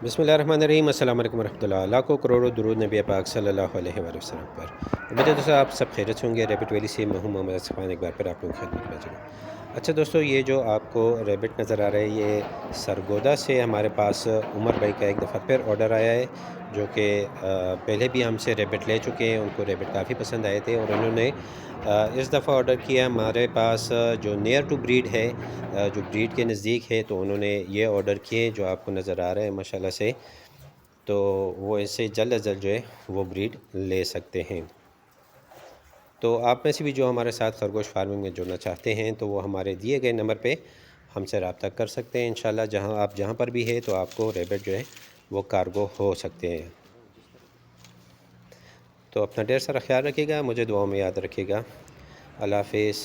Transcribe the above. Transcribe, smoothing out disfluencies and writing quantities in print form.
बिस्मिल्लाहिर्रहमानिर्रहीम। अस्सलाम वालेकुम रहमतुल्लाह। लाखों करोड़ों दुरूद नबी पाक सल्लल्लाहु अलैहि वसल्लम पर। उम्मीद है दोस्तों आप सब खैरियत से होंगे। रैबिट वैली से मैं हूं मोहम्मद असफ़ान, एक बार फिर आप लोगों की खिदमत में हाज़िर हूँ। अच्छा दोस्तों, ये जो आपको रैबिट नज़र आ रहा है, ये सरगोदा से हमारे पास उमर भाई का एक दफ़ा फिर ऑर्डर आया है, जो कि पहले भी हमसे रैबिट ले चुके हैं। उनको रैबिट काफ़ी पसंद आए थे और उन्होंने इस दफ़ा ऑर्डर किया हमारे पास, जो नियर टू ब्रीड है, जो ब्रीड के नज़दीक है, तो उन्होंने ये ऑर्डर किए जो आपको नज़र आ रहा है माशाल्लाह से। तो वो इससे जल्द अज़ जल्द जो है वो ब्रीड ले सकते हैं। तो आप में से भी जो हमारे साथ खरगोश फार्मिंग में जुड़ना चाहते हैं, तो वो हमारे दिए गए नंबर पे हमसे रब्ता कर सकते हैं। इंशाल्लाह जहाँ पर भी है, तो आपको रैबिट जो है वो कार्गो हो सकते हैं। तो अपना ढेर सारा ख्याल रखिएगा, मुझे दुआओं में याद रखिएगा। अल्लाह हाफ़िज़।